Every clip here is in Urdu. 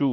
2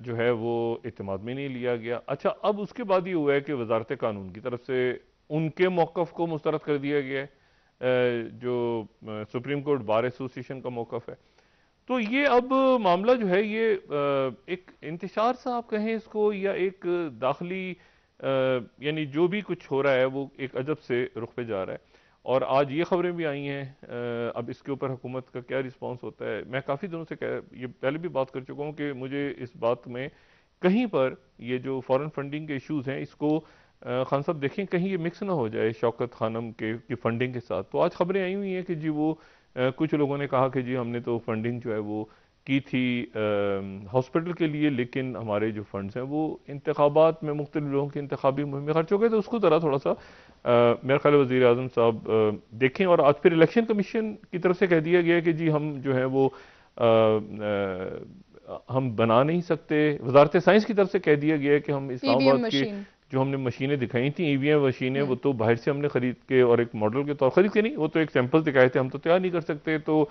جو ہے وہ اعتماد میں نہیں لیا گیا۔ اچھا، اب اس کے بعد یہ ہوا ہے کہ وزارت قانون کی طرف سے ان کے موقف کو مسترد کر دیا گیا ہے، جو سپریم کورٹ بار ایسوسی ایشن کا موقف ہے۔ تو یہ اب معاملہ جو ہے یہ ایک انتشار سا آپ کہیں اس کو، یا ایک داخلی یعنی جو بھی کچھ ہو رہا ہے وہ ایک عجب سے رخ پہ جا رہا ہے۔ اور آج یہ خبریں بھی آئی ہیں، اب اس کے اوپر حکومت کا کیا رسپانس ہوتا ہے۔ میں کافی دنوں سے یہ پہلے بھی بات کر چکا ہوں کہ مجھے اس بات میں کہیں پر یہ جو فورن فنڈنگ کے ایشوز ہیں اس کو خان صاحب دیکھیں کہیں یہ مکس نہ ہو جائے شوکت خانم کی فنڈنگ کے ساتھ۔ تو آج خبریں آئی ہوئی ہیں کہ جی وہ کچھ لوگوں نے کہا کہ جی ہم نے تو فنڈنگ جو ہے وہ کی تھی ہاسپٹل کے لیے، لیکن ہمارے جو فنڈز ہیں وہ انتخابات میں مختلف لوگوں کی انتخابی مہم میں خرچ ہو گئے۔ تو اس کو ذرا تھوڑا سا میرا خیال وزیر اعظم صاحب دیکھیں، اور آج پھر الیکشن کمیشن کی طرف سے کہہ دیا گیا کہ جی ہم جو ہے وہ ہم بنا نہیں سکتے۔ وزارت سائنس کی طرف سے کہہ دیا گیا کہ ہم اسلام آباد کی جو ہم نے مشینیں دکھائی تھیں ای وی ایم مشینیں، وہ تو باہر سے ہم نے خرید کے اور ایک ماڈل کے طور خرید کے نہیں، وہ تو ایک سیمپل دکھائے تھے، ہم تو تیار نہیں کر سکتے۔ تو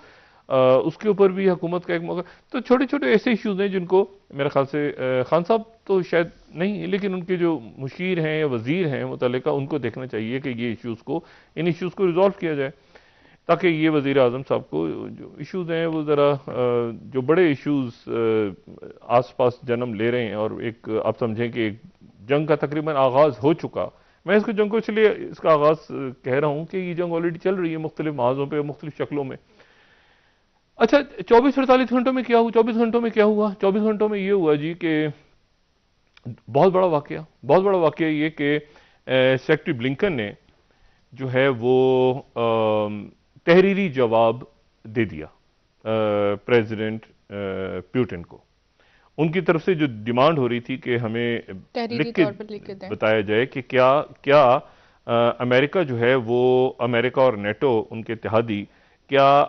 اس کے اوپر بھی حکومت کا ایک موقع۔ تو چھوٹے چھوٹے ایسے ایشوز ہیں جن کو میرے خیال سے خان صاحب تو شاید نہیں، لیکن ان کے جو مشیر ہیں یا وزیر ہیں متعلقہ، ان کو دیکھنا چاہیے کہ یہ ان ایشوز کو ریزالو کیا جائے، تاکہ یہ وزیر اعظم صاحب کو جو ایشوز ہیں وہ ذرا جو بڑے ایشوز آس پاس جنم لے رہے ہیں، اور ایک آپ سمجھیں کہ ایک جنگ کا تقریباً آغاز ہو چکا۔ میں اس کو جنگ کو اس لیے اس کا آغاز کہہ رہا ہوں کہ یہ جنگ آلریڈی چل رہی ہے مختلف محاذوں پہ، مختلف شکلوں میں۔ اچھا، 24-48 گھنٹوں میں کیا ہوا؟ 24 گھنٹوں میں کیا ہوا؟ 24 گھنٹوں میں یہ ہوا جی کہ بہت بڑا واقعہ یہ کہ سیکریٹری بلنکن نے جو ہے وہ تحریری جواب دے دیا پریزیڈنٹ پیوٹن کو۔ ان کی طرف سے جو ڈیمانڈ ہو رہی تھی کہ ہمیں لکھ کے بتایا جائے کہ کیا امریکہ جو ہے وہ، امریکہ اور نیٹو ان کے اتحادی، کیا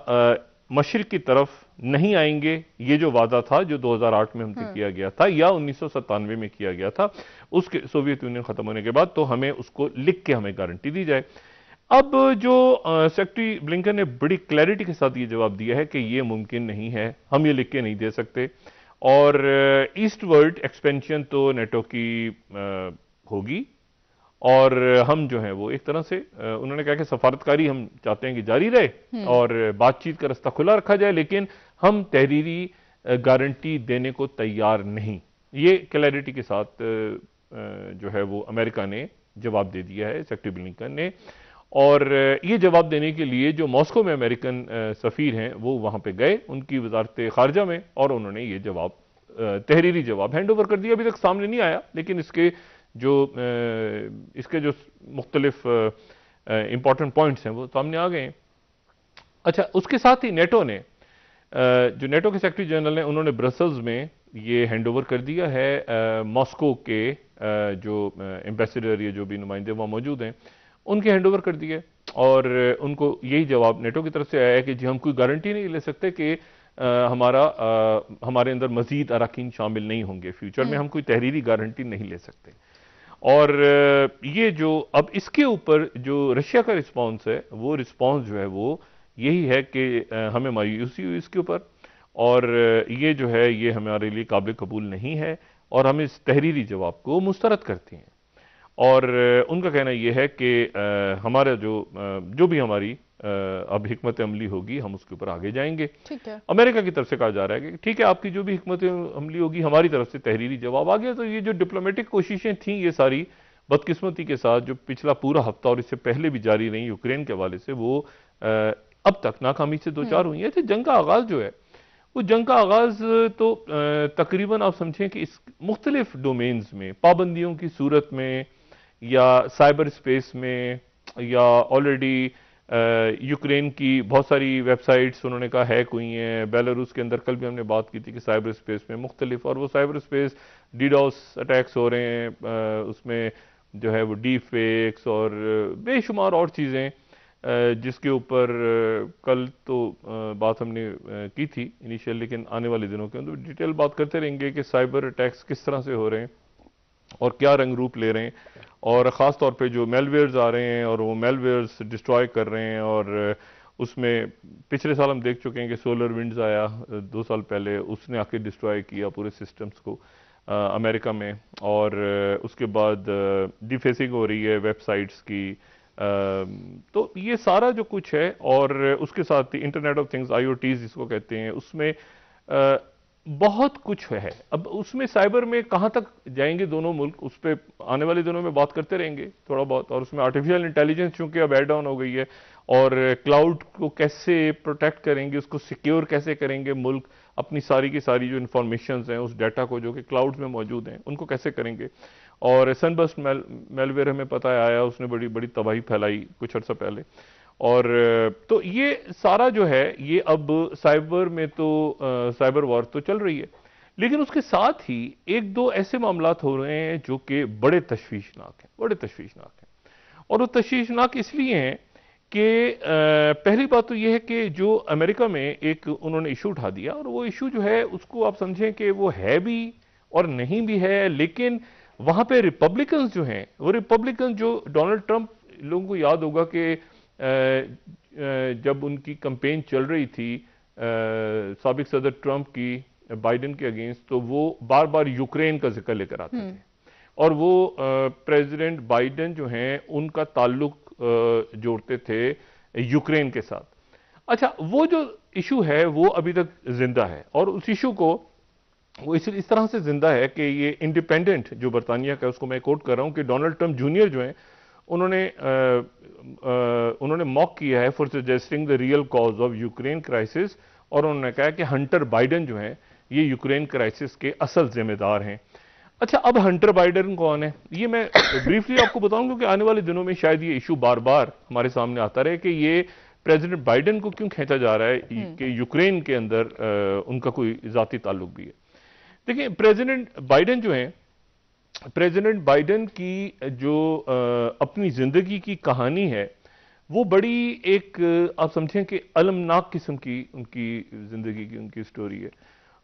مشرق کی طرف نہیں آئیں گے؟ یہ جو وعدہ تھا جو 2008 میں ہم سے کیا گیا تھا یا 1997 میں کیا گیا تھا اس کے سوویت یونین ختم ہونے کے بعد، تو ہمیں اس کو لکھ کے ہمیں گارنٹی دی جائے۔ اب جو سیکریٹری بلنکن نے بڑی کلیئرٹی کے ساتھ یہ جواب دیا ہے کہ یہ ممکن نہیں ہے، ہم یہ لکھ کے نہیں دے سکتے، اور ایسٹ ورڈ ایکسپینشن تو نیٹو کی ہوگی، اور ہم جو ہیں وہ ایک طرح سے انہوں نے کہا کہ سفارتکاری ہم چاہتے ہیں کہ جاری رہے اور بات چیت کا رستہ کھلا رکھا جائے، لیکن ہم تحریری گارنٹی دینے کو تیار نہیں۔ یہ کلیئرٹی کے ساتھ جو ہے وہ امریکہ نے جواب دے دیا ہے سیکریٹری بلنکن نے، اور یہ جواب دینے کے لیے جو ماسکو میں امریکن سفیر ہیں وہ وہاں پہ گئے ان کی وزارت خارجہ میں، اور انہوں نے یہ جواب تحریری جواب ہینڈ اوور کر دیا۔ ابھی تک سامنے نہیں آیا، لیکن اس کے جو مختلف امپورٹنٹ پوائنٹس ہیں وہ سامنے آ گئے ہیں۔ اچھا، اس کے ساتھ ہی نیٹو نے جو نیٹو کے سیکریٹری جنرل ہیں انہوں نے برسلز میں یہ ہینڈ اوور کر دیا ہے ماسکو کے جو ایمبیسڈر یا جو بھی نمائندے وہاں موجود ہیں ان کے ہینڈ اوور کر دیے، اور ان کو یہی جواب نیٹو کی طرف سے آیا ہے کہ جی ہم کوئی گارنٹی نہیں لے سکتے کہ ہمارے اندر مزید اراکین شامل نہیں ہوں گے فیوچر میں، ہم کوئی تحریری گارنٹی نہیں لے سکتے۔ اور یہ جو اب اس کے اوپر جو رشیا کا رسپانس ہے وہ رسپانس جو ہے وہ یہی ہے کہ ہمیں مایوسی ہوئی اس کے اوپر، اور یہ جو ہے یہ ہمارے لیے قابل قبول نہیں ہے، اور ہم اس تحریری جواب کو مسترد کرتے ہیں۔ اور ان کا کہنا یہ ہے کہ ہمارا جو بھی ہماری اب حکمت عملی ہوگی ہم اس کے اوپر آگے جائیں گے۔ امریکہ کی طرف سے کہا جا رہا ہے کہ ٹھیک ہے آپ کی جو بھی حکمت عملی ہوگی ہماری طرف سے تحریری جواب آ گیا۔ تو یہ جو ڈپلومیٹک کوششیں تھیں یہ ساری بدقسمتی کے ساتھ جو پچھلا پورا ہفتہ اور اس سے پہلے بھی جاری رہیں یوکرین کے حوالے سے، وہ اب تک ناکامی سے دوچار ہوئی ہیں۔ جنگ کا آغاز جو ہے وہ جنگ کا آغاز تو تقریباً آپ سمجھیں کہ اس مختلف ڈومینز میں پابندیوں کی صورت میں یا سائبر اسپیس میں، یا آلریڈی یوکرین کی بہت ساری ویب سائٹس انہوں نے کہا ہیک ہوئی ہیں، بیلاروس کے اندر کل بھی ہم نے بات کی تھی کہ سائبر اسپیس میں مختلف، اور وہ سائبر اسپیس ڈیڈوس اٹیکس ہو رہے ہیں، اس میں جو ہے وہ ڈیپ فیکس اور بے شمار اور چیزیں جس کے اوپر کل تو بات ہم نے کی تھی انیشیل، لیکن آنے والے دنوں کے اندر ڈیٹیل بات کرتے رہیں گے کہ سائبر اٹیکس کس طرح سے ہو رہے ہیں اور کیا رنگ روپ لے رہے ہیں، اور خاص طور پہ جو میل ویئرز آ رہے ہیں اور وہ میل ویئرز ڈسٹروائے کر رہے ہیں اور اس میں پچھلے سال ہم دیکھ چکے ہیں کہ سولر ونڈز آیا 2 سال پہلے، اس نے آ کے ڈسٹرائے کیا پورے سسٹمز کو امریکہ میں، اور اس کے بعد ڈی فیسنگ ہو رہی ہے ویب سائٹس کی، تو یہ سارا جو کچھ ہے، اور اس کے ساتھ انٹرنیٹ آف تھنگز IoTs جس کو کہتے ہیں، اس میں بہت کچھ ہے. اب اس میں سائبر میں کہاں تک جائیں گے دونوں ملک، اس پہ آنے والے دنوں میں بات کرتے رہیں گے تھوڑا بہت. اور اس میں آرٹیفیشل انٹیلیجنس چونکہ اب ایڈ آن ہو گئی ہے، اور کلاؤڈ کو کیسے پروٹیکٹ کریں گے، اس کو سیکیور کیسے کریں گے ملک، اپنی ساری کی ساری جو انفارمیشنز ہیں اس ڈیٹا کو جو کہ کلاؤڈ میں موجود ہیں ان کو کیسے کریں گے. اور سن بسٹ میل ویئر ہمیں پتہ ہے آیا، اس نے بڑی بڑی تباہی پھیلائی کچھ عرصہ پہلے. اور تو یہ سارا جو ہے یہ اب سائبر میں تو سائبر وار تو چل رہی ہے، لیکن اس کے ساتھ ہی ایک دو ایسے معاملات ہو رہے ہیں جو کہ بڑے تشویشناک ہیں، بڑے تشویشناک ہیں. اور وہ تشویشناک اس لیے ہیں کہ پہلی بات تو یہ ہے کہ جو امریکہ میں ایک انہوں نے ایشو اٹھا دیا، اور وہ ایشو جو ہے اس کو آپ سمجھیں کہ وہ ہے بھی اور نہیں بھی ہے، لیکن وہاں پہ ریپبلکنز جو ہیں، وہ ریپبلکنز جو ڈونلڈ ٹرمپ، لوگوں کو یاد ہوگا کہ جب ان کی کمپین چل رہی تھی سابق صدر ٹرمپ کی بائیڈن کے اگینسٹ، تو وہ بار بار یوکرین کا ذکر لے کر آتے تھے، اور وہ پریزیڈنٹ بائیڈن جو ہیں ان کا تعلق جوڑتے تھے یوکرین کے ساتھ. اچھا، وہ جو ایشو ہے وہ ابھی تک زندہ ہے، اور اس ایشو کو وہ اس طرح سے زندہ ہے کہ یہ انڈیپینڈنٹ جو برطانیہ کا، اس کو میں کوٹ کر رہا ہوں کہ ڈونلڈ ٹرمپ جونیئر جو ہیں انہوں نے موک کیا ہے for suggesting the real cause of Ukraine crisis, اور انہوں نے کہا کہ ہنٹر بائیڈن جو ہیں یہ یوکرین کرائسس کے اصل ذمہ دار ہیں. اچھا، اب ہنٹر بائیڈن کون ہے یہ میں بریفلی آپ کو بتاؤں، کیونکہ آنے والے دنوں میں شاید یہ ایشو بار بار ہمارے سامنے آتا رہے کہ یہ پریزیڈنٹ بائیڈن کو کیوں کھینچا جا رہا ہے کہ یوکرین کے اندر ان کا کوئی ذاتی تعلق بھی ہے. دیکھیں، پریزیڈنٹ بائیڈن جو ہیں، پریزیڈنٹ بائیڈن کی جو اپنی زندگی کی کہانی ہے وہ بڑی ایک آپ سمجھیں کہ المناک قسم کی ان کی زندگی کی ان کی سٹوری ہے.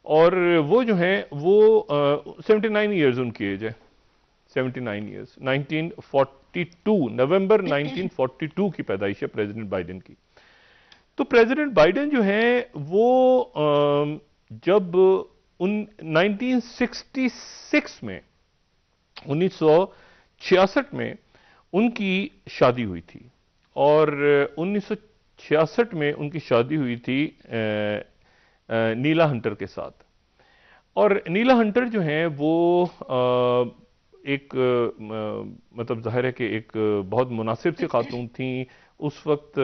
اور وہ جو ہیں وہ 79 ایئرز ان کی ایج ہے، 79 ایئرز، 1942 نومبر 1942 کی پیدائش ہے پریزیڈنٹ بائیڈن کی. تو پریزیڈنٹ بائیڈن جو ہیں وہ جب 1966 میں 1966 میں ان کی شادی ہوئی تھی، اور 1966 میں ان کی شادی ہوئی تھی نیلا ہنٹر کے ساتھ. اور نیلا ہنٹر جو ہیں وہ ایک مطلب ظاہر ہے کہ ایک بہت مناسب سی خاتون تھیں. اس وقت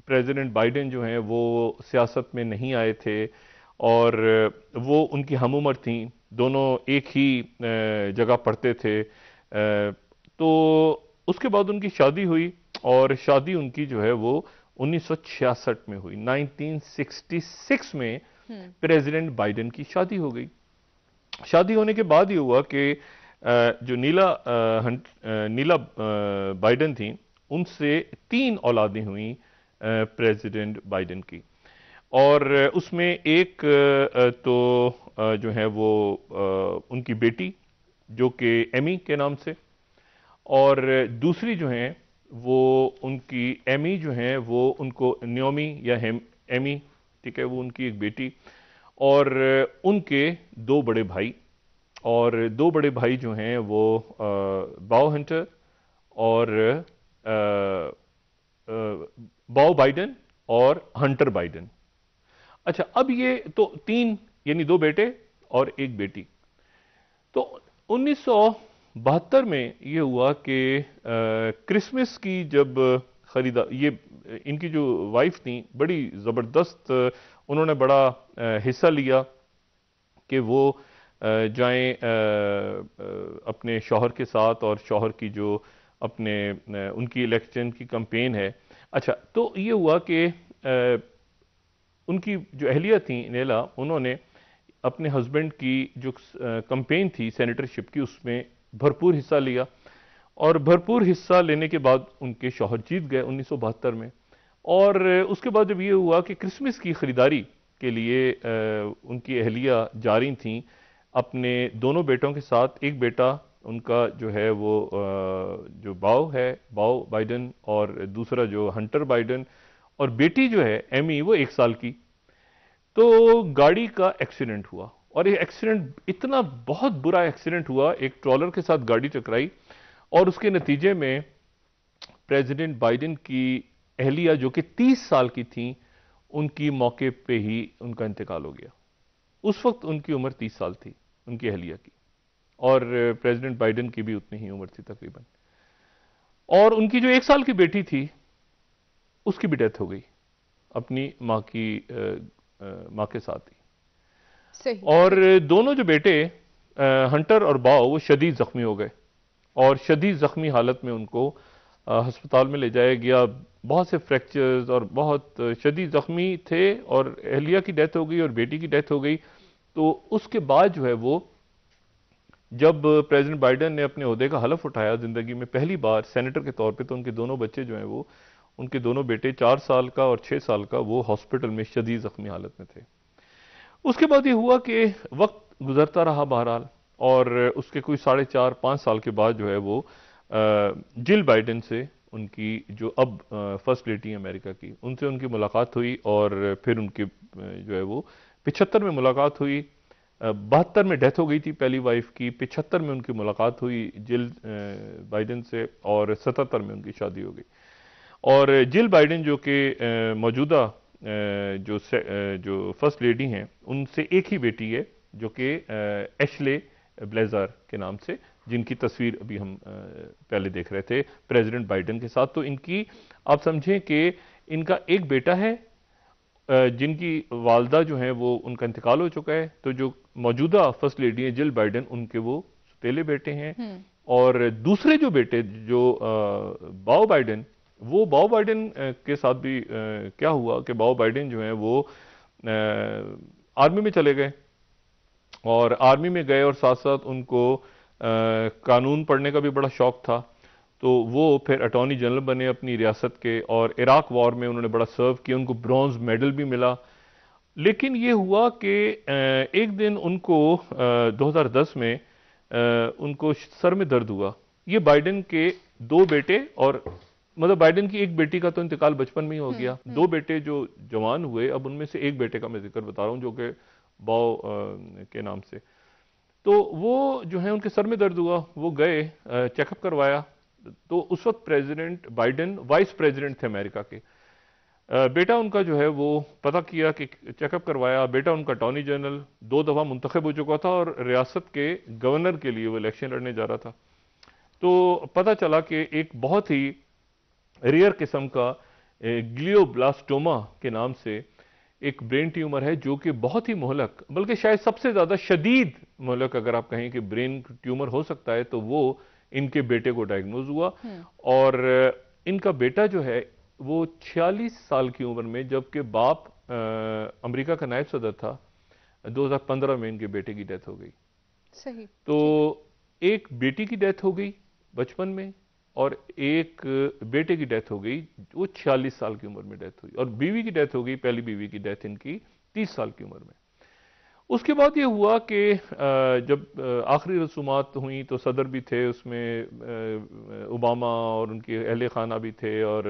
پریزیڈنٹ بائیڈن جو ہیں وہ سیاست میں نہیں آئے تھے، اور وہ ان کی ہم عمر تھیں، دونوں ایک ہی جگہ پڑھتے تھے. تو اس کے بعد ان کی شادی ہوئی، اور شادی ان کی جو ہے وہ 1966 میں ہوئی. 1966 میں پریزیڈنٹ بائیڈن کی شادی ہو گئی. شادی ہونے کے بعد یہ ہوا کہ جو نیلا بائیڈن تھیں، ان سے 3 اولادیں ہوئیں پریزیڈنٹ بائیڈن کی. اور اس میں ایک تو جو ہے وہ ان کی بیٹی جو کہ ایمی کے نام سے، اور دوسری جو ہیں وہ ان کی ایمی جو ہیں وہ ان کو نیومی یا ایمی، ٹھیک ہے، وہ ان کی ایک بیٹی، اور ان کے 2 بڑے بھائی. اور 2 بڑے بھائی جو ہیں وہ باؤ ہنٹر اور باؤ بائیڈن اور ہنٹر بائیڈن. اچھا، اب یہ تو 3 یعنی 2 بیٹے اور 1 بیٹی. تو 1972 میں یہ ہوا کہ کرسمس کی جب یہ ان کی جو وائف تھیں بڑی زبردست، انہوں نے بڑا حصہ لیا کہ وہ جائیں اپنے شوہر کے ساتھ، اور شوہر کی جو اپنے ان کی الیکشن کی کمپین ہے. اچھا، تو یہ ہوا کہ ان کی جو اہلیہ تھیں نیلا، انہوں نے اپنے ہسبینڈ کی جو کمپین تھی سینیٹرشپ کی، اس میں بھرپور حصہ لیا، اور بھرپور حصہ لینے کے بعد ان کے شوہر جیت گئے 1972 میں. اور اس کے بعد جب یہ ہوا کہ کرسمس کی خریداری کے لیے ان کی اہلیہ جا رہی تھیں اپنے دونوں بیٹوں کے ساتھ، ایک بیٹا ان کا جو ہے وہ جو باؤ ہے، باؤ بائیڈن، اور دوسرا جو ہنٹر بائیڈن، اور بیٹی جو ہے ایمی وہ 1 سال کی. تو گاڑی کا ایکسیڈنٹ ہوا اور یہ ایکسیڈنٹ اتنا بہت برا ایکسیڈنٹ ہوا, ایک ٹرالر کے ساتھ گاڑی ٹکرائی اور اس کے نتیجے میں پریزیڈنٹ بائیڈن کی اہلیہ جو کہ 30 سال کی تھیں ان کی موقع پہ ہی ان کا انتقال ہو گیا. اس وقت ان کی عمر 30 سال تھی ان کی اہلیہ کی, اور پریزیڈنٹ بائیڈن کی بھی اتنی ہی عمر تھی تقریباً. اور ان کی جو 1 سال کی بیٹی تھی اس کی بھی ڈیتھ ہو گئی اپنی ماں کے ساتھ ہی. صحیح. اور دونوں جو بیٹے ہنٹر اور باؤ وہ شدید زخمی ہو گئے, اور شدید زخمی حالت میں ان کو ہسپتال میں لے جایا گیا. بہت سے فریکچرز اور بہت شدید زخمی تھے, اور اہلیہ کی ڈیتھ ہو گئی اور بیٹی کی ڈیتھ ہو گئی. تو اس کے بعد جو ہے وہ جب پریزیڈنٹ بائیڈن نے اپنے عہدے کا حلف اٹھایا زندگی میں پہلی بار سینیٹر کے طور پہ, تو ان کے دونوں بچے جو ہیں وہ ان کے دونوں بیٹے 4 سال کا اور 6 سال کا وہ ہاسپٹل میں شدید زخمی حالت میں تھے. اس کے بعد یہ ہوا کہ وقت گزرتا رہا بہرحال, اور اس کے کوئی 4.5-5 سال کے بعد جو ہے وہ جل بائیڈن سے ان کی جو اب فرسٹ لیڈی ہیں امریکہ کی, ان سے ان کی ملاقات ہوئی, اور پھر ان کی جو ہے وہ 75 میں ملاقات ہوئی. 72 میں ڈیتھ ہو گئی تھی پہلی وائف کی, 75 میں ان کی ملاقات ہوئی جل بائیڈن سے, اور 77 میں ان کی شادی ہو گئی. اور جل بائیڈن جو کہ موجودہ جو فرسٹ لیڈی ہیں ان سے ایک ہی بیٹی ہے جو کہ ایشلے بلیزر کے نام سے, جن کی تصویر ابھی ہم پہلے دیکھ رہے تھے پریزیڈنٹ بائیڈن کے ساتھ. تو ان کی آپ سمجھیں کہ ان کا ایک بیٹا ہے جن کی والدہ جو ہیں وہ ان کا انتقال ہو چکا ہے. تو جو موجودہ فرسٹ لیڈی ہیں جل بائیڈن ان کے وہ پہلے بیٹے ہیں, اور دوسرے جو بیٹے جو باؤ بائیڈن, وہ باؤ بائیڈن کے ساتھ بھی کیا ہوا کہ باؤ بائیڈن جو ہیں وہ آرمی میں چلے گئے, اور آرمی میں گئے اور ساتھ ساتھ ان کو قانون پڑھنے کا بھی بڑا شوق تھا. تو وہ پھر اٹارنی جنرل بنے اپنی ریاست کے, اور عراق وار میں انہوں نے بڑا سرو کیا, ان کو برونز میڈل بھی ملا. لیکن یہ ہوا کہ ایک دن ان کو 2010 میں ان کو سر میں درد ہوا. یہ بائیڈن کے 2 بیٹے, اور مطلب بائیڈن کی ایک بیٹی کا تو انتقال بچپن میں ہی ہو گیا, 2 بیٹے جو جوان ہوئے, اب ان میں سے ایک بیٹے کا میں ذکر بتا رہا ہوں جو کہ باؤ کے نام سے. تو وہ جو ہیں ان کے سر میں درد ہوا, وہ گئے چیک اپ کروایا. تو اس وقت پریزیڈنٹ بائیڈن وائس پریزیڈنٹ تھے امریکہ کے. بیٹا ان کا جو ہے وہ پتہ کیا کہ چیک اپ کروایا, بیٹا ان کا اٹارنی جنرل 2 دفعہ منتخب ہو چکا تھا, اور ریاست کے گورنر کے لیے وہ الیکشن لڑنے جا رہا تھا. تو پتہ چلا کہ ایک بہت ہی ریئر قسم کا گلیوبلاسٹوما کے نام سے ایک برین ٹیومر ہے, جو کہ بہت ہی مہلک, بلکہ شاید سب سے زیادہ شدید مہلک اگر آپ کہیں کہ برین ٹیومر ہو سکتا ہے, تو وہ ان کے بیٹے کو ڈائگنوز ہوا. اور ان کا بیٹا جو ہے وہ 46 سال کی عمر میں, جبکہ باپ امریکہ کا نائب صدر تھا, 2015 میں ان کے بیٹے کی ڈیتھ ہو گئی. صحیح. تو ایک بیٹی کی ڈیتھ ہو گئی بچپن میں, اور ایک بیٹے کی ڈیتھ ہو گئی, وہ 46 سال کی عمر میں ڈیتھ ہوئی, اور بیوی کی ڈیتھ ہو گئی, پہلی بیوی کی ڈیتھ ان کی 30 سال کی عمر میں. اس کے بعد یہ ہوا کہ جب آخری رسومات ہوئیں تو صدر بھی تھے اس میں, اوباما اور ان کے اہل خانہ بھی تھے, اور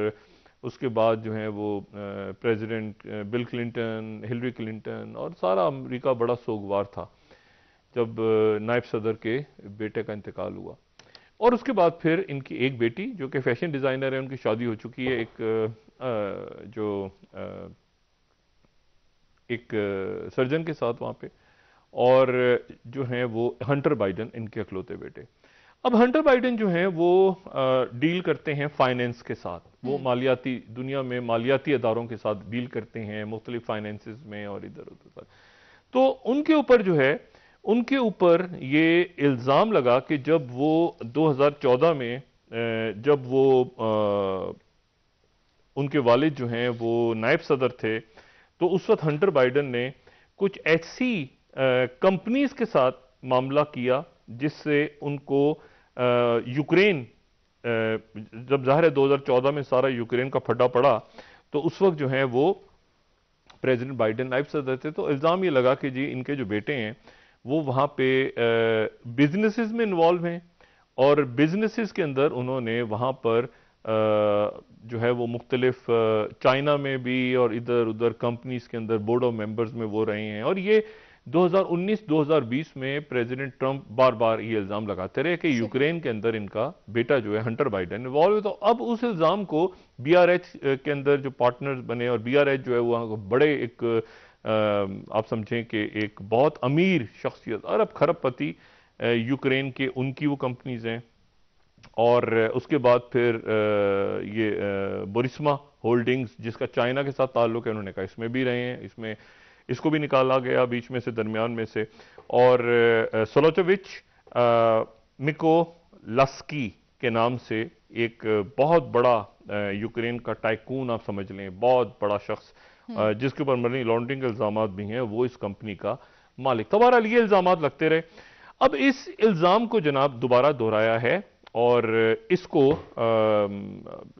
اس کے بعد جو ہیں وہ president Bill Clinton, Hillary Clinton, اور سارا امریکہ بڑا سوگوار تھا جب نائب صدر کے بیٹے کا انتقال ہوا. اور اس کے بعد پھر ان کی ایک بیٹی جو کہ فیشن ڈیزائنر ہے, ان کی شادی ہو چکی ہے ایک سرجن کے ساتھ وہاں پہ, اور جو ہیں وہ ہنٹر بائیڈن ان کے اکلوتے بیٹے. اب ہنٹر بائیڈن جو ہیں وہ ڈیل کرتے ہیں فائنینس کے ساتھ, وہ مالیاتی دنیا میں مالیاتی اداروں کے ساتھ ڈیل کرتے ہیں مختلف فائنینسز میں اور ادھر ادھر. تو ان کے اوپر جو ہے, ان کے اوپر یہ الزام لگا کہ جب وہ 2014 میں جب وہ ان کے والد جو ہیں وہ نائب صدر تھے, تو اس وقت ہنٹر بائیڈن نے کچھ ایسی کمپنیز کے ساتھ معاملہ کیا جس سے ان کو یوکرین, جب ظاہر ہے 2014 میں سارا یوکرین کا پھڈا پڑا, تو اس وقت جو ہیں وہ پریزیڈنٹ بائیڈن نائب صدر تھے. تو الزام یہ لگا کہ جی ان کے جو بیٹے ہیں وہ وہاں پہ بزنسز میں انوالو ہیں, اور بزنسز کے اندر انہوں نے وہاں پر جو ہے وہ مختلف چائنا میں بھی اور ادھر ادھر کمپنیز کے اندر بورڈ آف ممبرز میں وہ رہے ہیں، اور یہ 2019-2020 میں پریزیڈنٹ ٹرمپ بار بار یہ الزام لگاتے رہے کہ یوکرین کے اندر ان کا بیٹا جو ہے ہنٹر بائیڈن انوالو ہے. تو اب اس الزام کو بی آر ایچ کے اندر جو پارٹنرز بنے، اور بی آر ایچ جو ہے وہ بڑے ایک آپ سمجھیں کہ ایک بہت امیر شخصیت، ارب کھرب پتی یوکرین کے، ان کی وہ کمپنیز ہیں. اور اس کے بعد پھر یہ بورسما ہولڈنگز جس کا چائنا کے ساتھ تعلق ہے، انہوں نے کہا اس میں بھی رہے ہیں، اس کو بھی نکالا گیا بیچ میں سے، درمیان میں سے. اور سولوچوچ مکو لسکی کے نام سے ایک بہت بڑا یوکرین کا ٹائکون آپ سمجھ لیں، بہت بڑا شخص جس کے اوپر منی لانڈرنگ کے الزامات بھی ہیں، وہ اس کمپنی کا مالک. تو بہرحال یہ الزامات لگتے رہے. اب اس الزام کو جناب دوبارہ دہرایا ہے، اور اس کو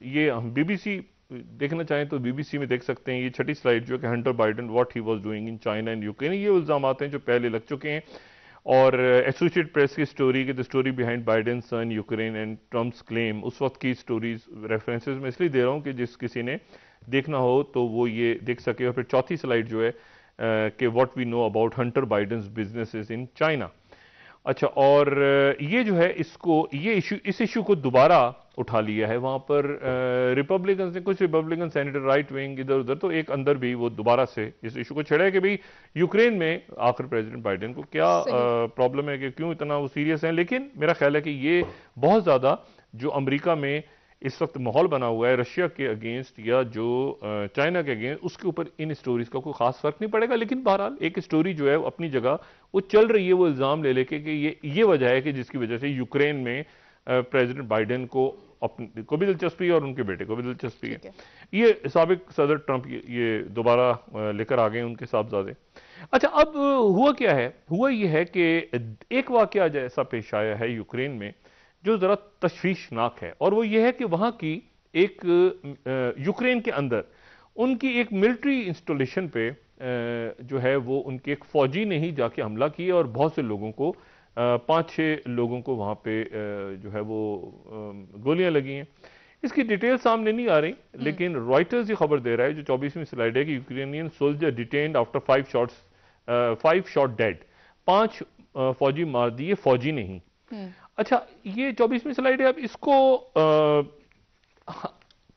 یہ ہم بی بی سی دیکھنا چاہیں تو بی بی سی میں دیکھ سکتے ہیں. یہ چھٹی سلائیڈ جو کہ Hunter Biden what he was doing in China and Ukraine, یہ الزامات ہیں جو پہلے لگ چکے ہیں. اور ایسوسیٹ پریس کی سٹوری کہ the story behind Biden son Ukraine and Trump's claim, اس وقت کی سٹوریز ریفرنسز میں اس لیے دے رہا ہوں کہ جس کسی نے دیکھنا ہو تو وہ یہ دیکھ سکے. اور پھر چوتھی سلائیڈ جو ہے کہ what we know about Hunter Biden's businesses in China. اچھا، اور یہ جو ہے اس ایشو کو دوبارہ اٹھا لیا ہے وہاں پر ریپبلکنز نے، کچھ ریپبلکن سینیٹر رائٹ ونگ ادھر ادھر، تو ایک اندر بھی وہ دوبارہ سے اس ایشو کو چھڑا ہے کہ بھئی یوکرین میں آخر پریزیڈنٹ بائیڈن کو کیا پرابلم ہے، کہ کیوں اتنا وہ سیریس ہیں. لیکن میرا خیال ہے کہ یہ بہت زیادہ جو امریکہ میں اس وقت ماحول بنا ہوا ہے رشیا کے اگینسٹ یا جو چائنا کے اگینسٹ، اس کے اوپر ان سٹوریز کا کوئی خاص فرق نہیں پڑے گا. لیکن بہرحال ایک سٹوری جو ہے اپنی جگہ وہ چل رہی ہے، وہ الزام لے کے کہ یہ وجہ ہے کہ جس کی وجہ سے یوکرین میں پریزیڈنٹ بائیڈن کو بھی دلچسپی ہے اور ان کے بیٹے کو بھی دلچسپی ہے. یہ سابق صدر ٹرمپ یہ دوبارہ لے کر آ گئے ان کے صاحبزادے. اچھا، اب ہوا کیا ہے؟ ہوا یہ ہے کہ ایک واقعہ ایسا پیش آیا ہے یوکرین میں جو ذرا تشویشناک ہے، اور وہ یہ ہے کہ وہاں کی ایک یوکرین کے اندر ان کی ایک ملٹری انسٹالیشن پہ جو ہے وہ ان کے ایک فوجی نے ہی جا کے حملہ کیا، اور بہت سے لوگوں کو 5-6 لوگوں کو وہاں پہ جو ہے وہ گولیاں لگی ہیں. اس کی ڈیٹیل سامنے نہیں آ رہی، لیکن رائٹرز یہ خبر دے رہا ہے جو 24ویں سلائیڈ ہے کہ Ukrainian soldier detained after 5 shot dead, 5 فوجی مار دیے فوجی نہیں. اچھا، یہ 24ویں سلائیڈ ہے. اب اس کو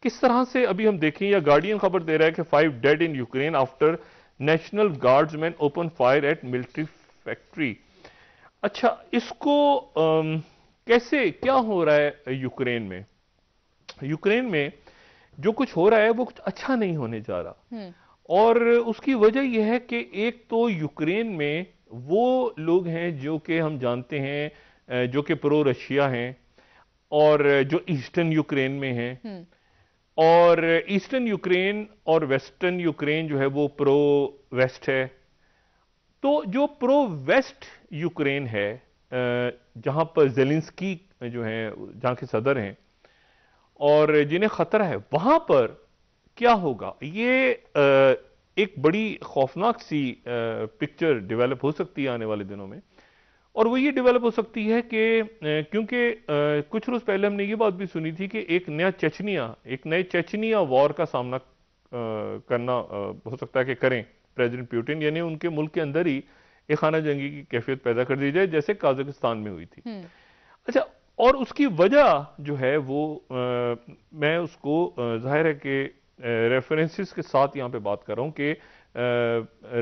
کس طرح سے ابھی ہم دیکھیں، یا گارڈین خبر دے رہا ہے کہ 5 dead in Ukraine after national guards man open fire at military factory. اچھا، اس کو کیسے کیا ہو رہا ہے یوکرین میں؟ یوکرین میں جو کچھ ہو رہا ہے وہ کچھ اچھا نہیں ہونے جا رہا، اور اس کی وجہ یہ ہے کہ ایک تو یوکرین میں وہ لوگ ہیں جو کہ ہم جانتے ہیں جو کہ پرو رشیا ہیں، اور جو ایسٹرن یوکرین میں ہیں، اور ایسٹرن یوکرین اور ویسٹرن یوکرین جو ہے وہ پرو ویسٹ ہے. تو جو پرو ویسٹ یوکرین ہے جہاں پر زیلنسکی جو ہیں جہاں کے صدر ہیں اور جنہیں خطرہ ہے، وہاں پر کیا ہوگا؟ یہ ایک بڑی خوفناک سی پکچر ڈیولپ ہو سکتی ہے آنے والے دنوں میں. اور وہ یہ ڈیولپ ہو سکتی ہے کہ کیونکہ کچھ روز پہلے ہم نے یہ بات بھی سنی تھی کہ ایک نئے چیچنیا وار کا سامنا کرنا ہو سکتا ہے کہ کریں پریزیڈنٹ پیوٹن، یعنی ان کے ملک کے اندر ہی ایک خانہ جنگی کی کیفیت پیدا کر دی جائے جیسے قازقستان میں ہوئی تھی. اچھا، اور اس کی وجہ جو ہے وہ میں اس کو ظاہر ہے کہ ریفرنسز کے ساتھ یہاں پہ بات کر رہا ہوں کہ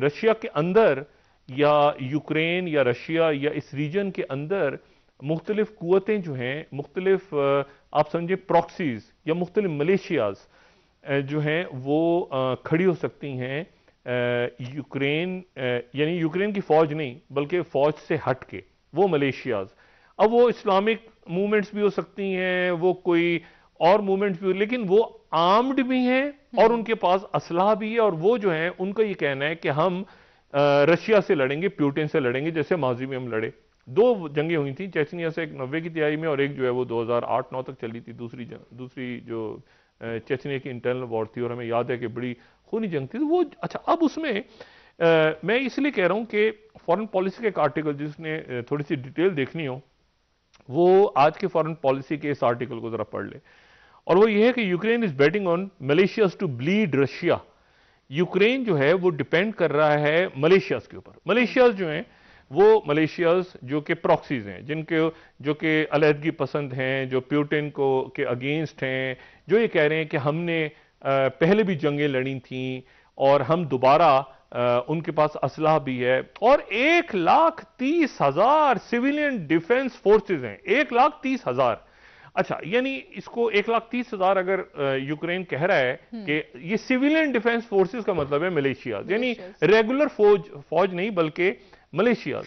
رشیا کے اندر یا یوکرین یا رشیا یا اس ریجن کے اندر مختلف قوتیں جو ہیں، مختلف آپ سمجھے پراکسیز یا مختلف ملیشیاز جو ہیں وہ کھڑی ہو سکتی ہیں یوکرین، یعنی یوکرین کی فوج نہیں بلکہ فوج سے ہٹ کے وہ ملیشیاز. اب وہ اسلامک موومنٹس بھی ہو سکتی ہیں، وہ کوئی اور موومنٹس بھی، لیکن وہ آرمڈ بھی ہیں اور ان کے پاس اسلحہ بھی ہے، اور وہ جو ہیں ان کا یہ کہنا ہے کہ ہم رشیا سے لڑیں گے، پیوٹن سے لڑیں گے جیسے ماضی میں ہم لڑے. 2 جنگیں ہوئی تھیں چیچنیا سے، ایک 90 کی دہائی میں اور ایک جو ہے وہ 2008-9 تک چلی تھی، دوسری جو چیچنیا کی انٹرنل وار تھی، اور ہمیں یاد ہے کہ بڑی خونی جنگ تھی. وہ اچھا، اب اس میں میں اس لیے کہہ رہا ہوں کہ فارن پالیسی کا ایک آرٹیکل جس نے تھوڑی سی ڈیٹیل دیکھنی ہو وہ آج کے فارن پالیسی کے اس آرٹیکل کو ذرا پڑھ لے. اور وہ یہ ہے کہ Ukraine is betting on militias to bleed Russia. Ukraine جو ہے وہ ڈیپینڈ کر رہا ہے ملیشیاز کے اوپر. ملیشیاز جو ہیں وہ ملیشیاز جو کہ پراکسیز ہیں، جو کہ علیحدگی پسند ہیں، جو پیوٹن کو کے اگینسٹ ہیں، جو یہ کہہ رہے ہیں کہ ہم نے پہلے بھی جنگیں لڑی تھیں اور ہم دوبارہ ان کے پاس اسلحہ بھی ہے. اور 1,30,000 سویلین ڈیفنس فورسز ہیں. 1,30,000. اچھا، یعنی اس کو 1,30,000 اگر یوکرین کہہ رہا ہے کہ یہ سویلین ڈیفنس فورسز کا مطلب ہے ملیشیاز، یعنی ریگولر فوج نہیں بلکہ ملیشیاز.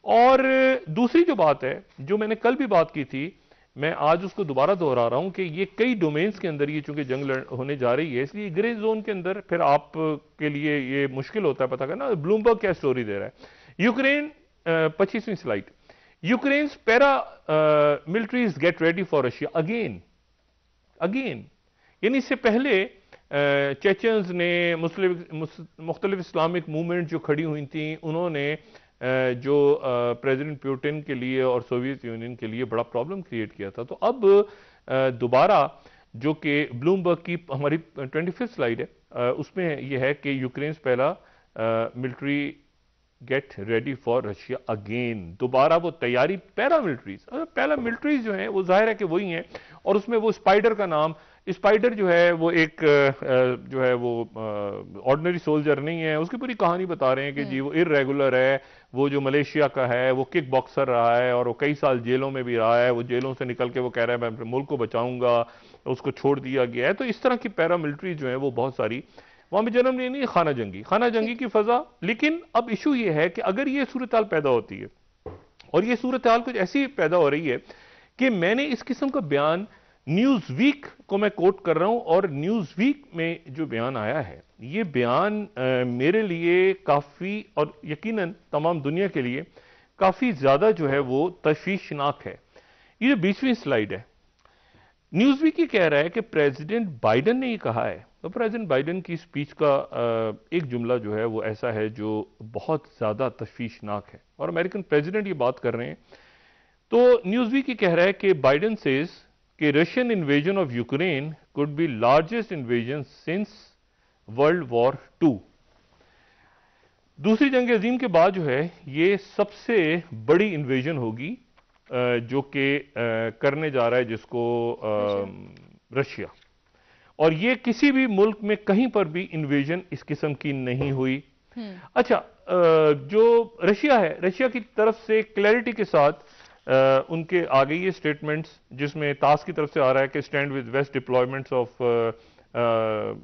اور دوسری جو بات ہے جو میں نے کل بھی بات کی تھی، میں آج اس کو دوبارہ دہرا رہا ہوں کہ یہ کئی ڈومینز کے اندر یہ چونکہ جنگ ہونے جا رہی ہے، اس لیے گرے زون کے اندر پھر آپ کے لیے یہ مشکل ہوتا ہے پتہ کرنا بلومبرگ کیا سٹوری دے رہا ہے. یوکرین 25ویں slide. Ukraine's paramilitaries get ready for Russia again. یعنی اس سے پہلے چیچنز نے مختلف اسلامک موومنٹ جو کھڑی ہوئی تھیں، انہوں نے جو پریزیڈنٹ پیوٹن کے لیے اور سوویت یونین کے لیے بڑا پرابلم کریٹ کیا تھا. تو اب دوبارہ جو کہ بلومبرگ کی ہماری 25 سلائیڈ ہے، اس میں یہ ہے کہ یوکرینز پہلا military get ready for Russia again. دوبارہ وہ تیاری پیرا ملٹریز جو ہیں وہ ظاہر ہے کہ وہی ہیں. اور اس میں وہ اسپائڈر کا نام، اسپائڈر جو ہے وہ ایک جو ہے وہ آرڈنری سولجر نہیں ہے. اس کی پوری کہانی بتا رہے ہیں کہ جی وہ ارریگولر ہے، وہ جو ملیشیا کا ہے وہ کک باکسر رہا ہے اور وہ کئی سال جیلوں میں بھی رہا ہے. وہ جیلوں سے نکل کے وہ کہہ رہا ہے میں اپنے ملک کو بچاؤں گا، اس کو چھوڑ دیا گیا ہے. تو اس طرح کی پیرا ملٹری جو ہیں وہ بہت ساری وہاں بھی جنم لینی ہے. خانہ جنگی کی فضا. لیکن اب ایشو یہ ہے کہ اگر یہ صورتحال پیدا ہوتی ہے اور یہ صورتحال کچھ ایسی پیدا ہو رہی ہے کہ میں نے اس قسم کا بیان نیوز ویک کو میں کوٹ کر رہا ہوں، اور نیوز ویک میں جو بیان آیا ہے یہ بیان میرے لیے کافی، اور یقیناً تمام دنیا کے لیے کافی زیادہ جو ہے وہ تشویشناک ہے. یہ جو 20ویں سلائیڈ ہے، نیوز ویک یہ کہہ رہا ہے کہ پریزیڈنٹ بائیڈن نے یہ کہا ہے. تو پریزیڈنٹ بائیڈن کی سپیچ کا ایک جملہ جو ہے وہ ایسا ہے جو بہت زیادہ تشویشناک ہے، اور امریکن پریزیڈنٹ یہ بات کر رہے ہیں. تو نیوز ویک یہ کہہ رہا ہے کہ بائیڈن سیز کہ Russian invasion of Ukraine could be largest invasion since World War II. دوسری جنگ عظیم کے بعد جو ہے یہ سب سے بڑی انویژن ہوگی جو کہ کرنے جا رہا ہے جس کو رشیا. اور یہ کسی بھی ملک میں کہیں پر بھی انویژن اس قسم کی نہیں ہوئی. اچھا، جو رشیا ہے، رشیا کی طرف سے کلیئرٹی کے ساتھ ان کے آگے یہ سٹیٹمنٹس جس میں تاس کی طرف سے آ رہا ہے کہ stand with West deployments of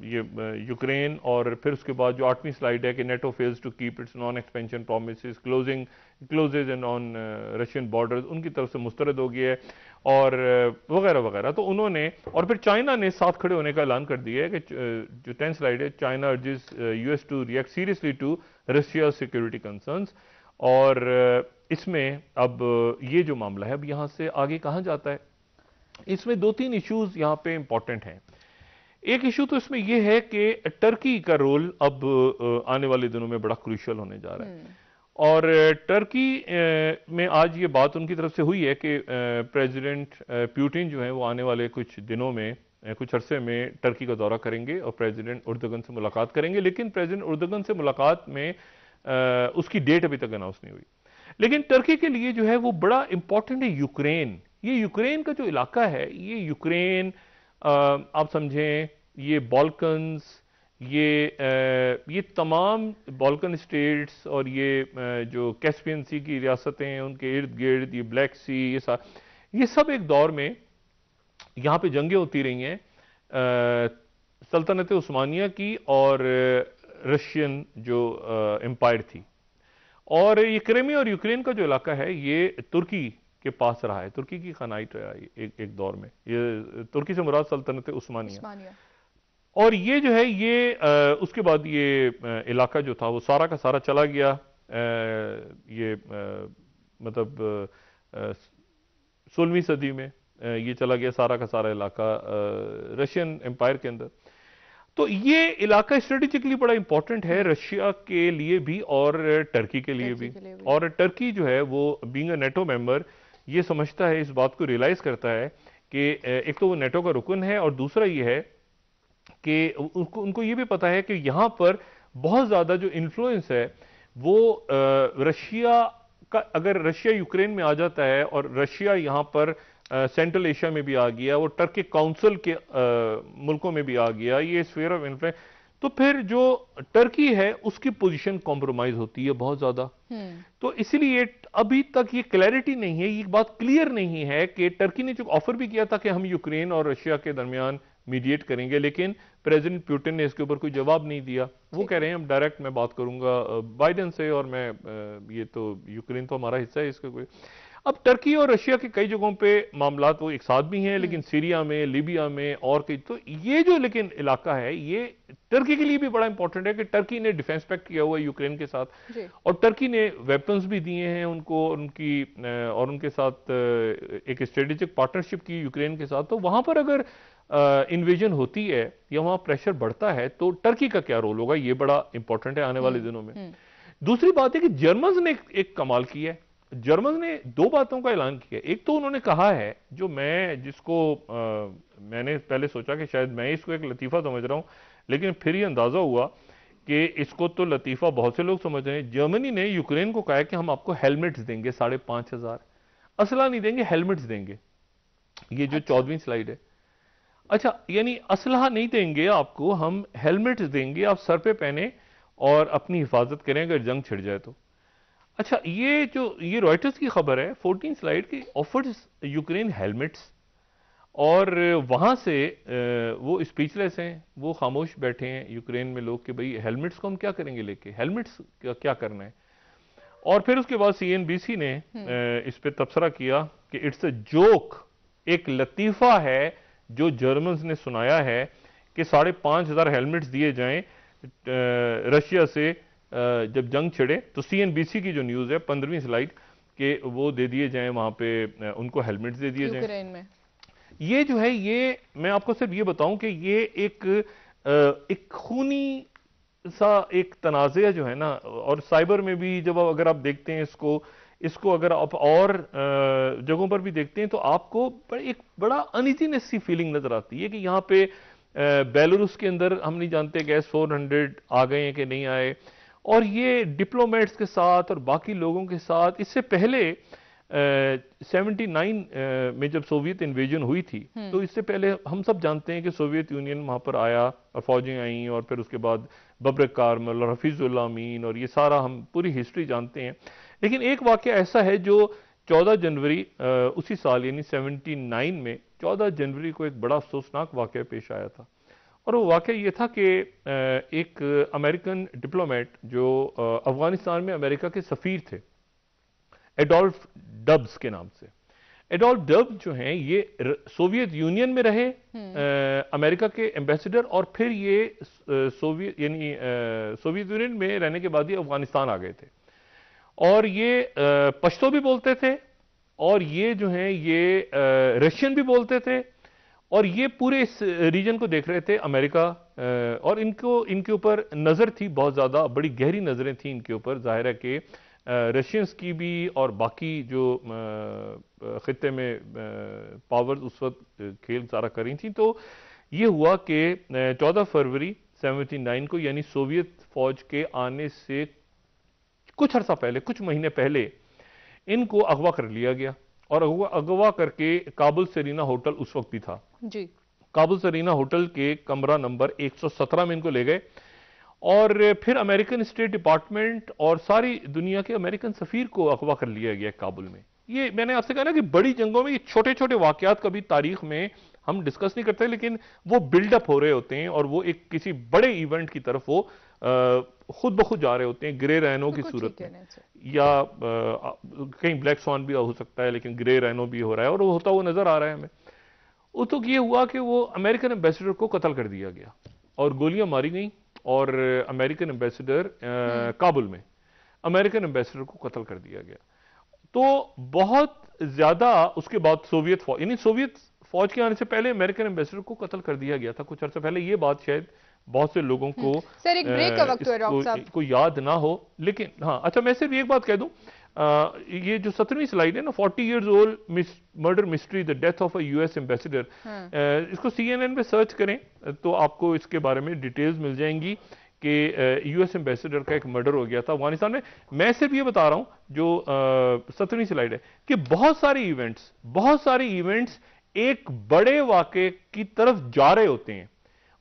Ukraine, اور پھر اس کے بعد جو 8ویں سلائیڈ ہے کہ NATO fails to keep its non expansion promises closes on Russian borders, ان کی طرف سے مسترد ہو گیا ہے اور وغیرہ وغیرہ. تو انہوں نے، اور پھر چائنا نے ساتھ کھڑے ہونے کا اعلان کر دیا ہے کہ جو 10 سلائیڈ ہے، China urges U S to react seriously to Russia security concerns. اور اس میں اب یہ جو معاملہ ہے اب یہاں سے آگے کہاں جاتا ہے، اس میں 2-3 ایشوز یہاں پہ امپورٹنٹ ہیں. ایک ایشو تو اس میں یہ ہے کہ ٹرکی کا رول اب آنے والے دنوں میں بڑا کروشل ہونے جا رہا ہے. اور ٹرکی میں آج یہ بات ان کی طرف سے ہوئی ہے کہ پریزیڈنٹ پیوٹن جو ہیں وہ آنے والے کچھ دنوں میں، کچھ عرصے میں ٹرکی کا دورہ کریں گے اور پریزیڈنٹ اردوغن سے ملاقات کریں گے. لیکن پریزیڈنٹ اردوغن سے ملاقات میں اس کی ڈیٹ ابھی تک اناؤنس نہیں ہوئی. لیکن ٹرکی کے لیے جو ہے وہ بڑا امپورٹنٹ ہے یوکرین. یہ یوکرین کا جو علاقہ ہے، یہ یوکرین آپ سمجھیں یہ بالکنز، یہ تمام بالکن اسٹیٹس اور یہ جو کیسپین سی کی ریاستیں ہیں ان کے ارد گرد، یہ بلیک سی، یہ سب ایک دور میں یہاں پہ جنگیں ہوتی رہی ہیں سلطنت عثمانیہ کی اور رشین جو امپائر تھی. اور یہ کریمیا اور یوکرین کا جو علاقہ ہے یہ ترکی کے پاس رہا ہے، ترکی کی خانائٹ رہا ہے ایک دور میں. یہ ترکی سے مراد سلطنت عثمانیہ. اور یہ جو ہے یہ اس کے بعد یہ علاقہ جو تھا وہ سارا کا سارا چلا گیا، یہ مطلب 16ویں صدی میں یہ چلا گیا سارا کا سارا علاقہ رشین امپائر کے اندر. تو یہ علاقہ اسٹریٹجکلی بڑا امپورٹنٹ ہے رشیا کے لیے بھی اور ٹرکی کے لیے بھی. اور ٹرکی جو ہے وہ بینگ اے نیٹو ممبر یہ سمجھتا ہے، اس بات کو ریلائز کرتا ہے کہ ایک تو وہ نیٹو کا رکن ہے اور دوسرا یہ ہے کہ ان کو یہ بھی پتا ہے کہ یہاں پر بہت زیادہ جو انفلوئنس ہے وہ رشیا کا، اگر رشیا یوکرین میں آ جاتا ہے اور رشیا یہاں پر سینٹرل ایشیا میں بھی آ گیا، وہ ٹرکی کاؤنسل کے ملکوں میں بھی آ گیا، یہ اسفیئر آف انفلوئنس، تو پھر جو ٹرکی ہے اس کی پوزیشن کمپرومائز ہوتی ہے بہت زیادہ. تو اسی لیے ابھی تک یہ کلیئرٹی نہیں ہے، یہ بات کلیئر نہیں ہے کہ ٹرکی نے جو آفر بھی کیا تھا کہ ہم یوکرین اور رشیا کے درمیان میڈیٹ کریں گے، لیکن پریزیڈنٹ پیوٹن نے اس کے اوپر کوئی جواب نہیں دیا. وہ کہہ رہے ہیں ہم ڈائریکٹ میں بات کروں گا بائیڈن سے، اور میں یہ تو یوکرین تو ہمارا حصہ ہے اس کا کوئی. اب ٹرکی اور رشیا کے کئی جگہوں پہ معاملات وہ ایک ساتھ بھی ہیں، لیکن سیریا میں، لیبیا میں اور کئی، تو یہ جو لیکن علاقہ ہے یہ ٹرکی کے لیے بھی بڑا امپورٹنٹ ہے کہ ٹرکی نے ڈیفینس پیکٹ کیا ہوا ہے یوکرین کے ساتھ، اور ٹرکی نے ویپنز بھی دیے ہیں ان کو، اور ان کے ساتھ ایک اسٹریٹجک پارٹنرشپ کی یوکرین کے ساتھ. تو وہاں پر اگر انویژن ہوتی ہے یا وہاں پریشر بڑھتا ہے تو ٹرکی کا کیا رول ہوگا، یہ بڑا امپورٹنٹ ہے آنے والے دنوں میں. دوسری بات ہے کہ جرمنز نے ایک کمال کیا ہے. جرمنز نے دو باتوں کا اعلان کیا. ایک تو انہوں نے کہا ہے، جو جس کو میں نے پہلے سوچا کہ شاید میں اس کو ایک لطیفہ سمجھ رہا ہوں، لیکن پھر یہ اندازہ ہوا کہ اس کو تو لطیفہ بہت سے لوگ سمجھ رہے ہیں. جرمنی نے یوکرین کو کہا ہے کہ ہم آپ کو ہیلمٹس دیں گے 5,500، اسلحہ نہیں دیں گے، ہیلمٹس دیں گے. یہ جو 14ویں سلائیڈ ہے. اچھا، یعنی اسلحہ نہیں دیں گے آپ کو، ہم ہیلمٹس دیں گے، آپ سر پہ پہنے اور اپنی حفاظت کریں اگر جنگ چھڑ جائے تو. اچھا، یہ رائٹرز کی خبر ہے 14 سلائیڈ کی، آفرز یوکرین ہیلمٹس، اور وہاں سے وہ اسپیچ لیس ہیں، وہ خاموش بیٹھے ہیں یوکرین میں لوگ کہ بھئی ہیلمٹس کو ہم کیا کریں گے لے کے، ہیلمٹس کیا کرنا ہے. اور پھر اس کے بعد CNBC نے اس پہ تبصرہ کیا کہ اٹس اے جوک، ایک لطیفہ ہے جو جرمنز نے سنایا ہے کہ 5,500 ہیلمٹس دیے جائیں رشیا سے جب جنگ چھڑے. تو CNBC کی جو نیوز ہے 15ویں سلائیڈ کہ وہ دے دیے جائیں وہاں پہ، ان کو ہیلمٹس دے دیے جائیں یوکرین میں. یہ جو ہے، یہ میں آپ کو صرف یہ بتاؤں کہ یہ ایک خونی سا ایک تنازع جو ہے نا، اور سائبر میں بھی جب اگر آپ دیکھتے ہیں اس کو اگر آپ اور جگہوں پر بھی دیکھتے ہیں تو آپ کو ایک بڑا انیزینس سی فیلنگ نظر آتی ہے کہ یہاں پہ بیلاروس کے اندر ہم نہیں جانتے گیس 400 آ گئے ہیں کہ نہیں آئے، اور یہ ڈپلومیٹس کے ساتھ اور باقی لوگوں کے ساتھ. اس سے پہلے 79 میں جب سوویت انویژن ہوئی تھی، تو اس سے پہلے ہم سب جانتے ہیں کہ سوویت یونین وہاں پر آیا اور فوجیں آئیں، اور پھر اس کے بعد ببرک کارمل اور حفیظ اللہ امین، اور یہ سارا ہم پوری ہسٹری جانتے ہیں. لیکن ایک واقعہ ایسا ہے جو 14 جنوری اسی سال یعنی 79 میں 14 جنوری کو ایک بڑا افسوسناک واقعہ پیش آیا تھا. اور وہ واقعہ یہ تھا کہ ایک امریکن ڈپلومیٹ جو افغانستان میں امریکہ کے سفیر تھے، ایڈولف ڈبز کے نام سے. ایڈولف ڈبز جو ہیں یہ سوویت یونین میں رہے امریکہ کے ایمبیسڈر، اور پھر یہ سوویت یونین میں رہنے کے بعد یہ افغانستان آ گئے تھے. اور یہ پشتو بھی بولتے تھے، اور یہ جو ہیں یہ رشین بھی بولتے تھے، اور یہ پورے اس ریجن کو دیکھ رہے تھے امریکہ. اور ان کے اوپر نظر تھی بہت زیادہ، بڑی گہری نظریں تھیں ان کے اوپر. ظاہر ہے کہ رشینز کی بھی اور باقی جو خطے میں پاورز اس وقت کھیل سارا کر رہی تھیں. تو یہ ہوا کہ 14 فروری 79 کو، یعنی سوویت فوج کے آنے سے کچھ عرصہ پہلے، کچھ مہینے پہلے، ان کو اغوا کر لیا گیا، اور اغوا کر کے کابل سرینا ہوٹل اس وقت بھی تھا. جی. کابل سرینا ہوٹل کے کمرہ نمبر 117 میں ان کو لے گئے، اور پھر امریکن اسٹیٹ ڈپارٹمنٹ اور ساری دنیا کے امریکن سفیر کو اغوا کر لیا گیا کابل میں. یہ میں نے آپ سے کہا نا کہ بڑی جنگوں میں یہ چھوٹے چھوٹے واقعات کبھی تاریخ میں ہم ڈسکس نہیں کرتے، لیکن وہ بلڈ اپ ہو رہے ہوتے ہیں، اور وہ ایک کسی بڑے ایونٹ کی طرف وہ خود بخود جا رہے ہوتے ہیں گرے رینو کی صورت میں، یا کہیں بلیک سوان بھی ہو سکتا ہے، لیکن گرے رینو بھی ہو رہا ہے، اور وہ ہوتا وہ نظر آ رہا ہے ہمیں. تو یہ ہوا کہ وہ امریکن ایمبیسڈر کو قتل کر دیا گیا، اور گولیاں ماری گئیں، اور امریکن ایمبیسڈر کابل میں امریکن ایمبیسڈر کو قتل کر دیا گیا. تو بہت زیادہ اس کے بعد سوویت فوج، یعنی سوویت فوج کے آنے سے پہلے امریکن ایمبیسڈر کو قتل کر دیا گیا تھا کچھ عرصہ پہلے. یہ بات شاید بہت سے لوگوں کو سر ایک بریک کا وقت ہے ڈاکٹر صاحب، کو یاد نہ ہو، لیکن ہاں اچھا میں صرف ایک بات کہہ دوں، یہ جو 17ویں سلائیڈ ہے نا 40 years old murder mystery the death of a US ambassador, اس کو CNN پہ سرچ کریں تو آپ کو اس کے بارے میں ڈیٹیلز مل جائیں گی کہ US ایمبیسڈر کا ایک مرڈر ہو گیا تھا افغانستان میں. میں صرف یہ بتا رہا ہوں جو 17ویں سلائیڈ ہے کہ بہت سارے ایونٹس ایک بڑے واقعے کی طرف جا رہے ہوتے ہیں،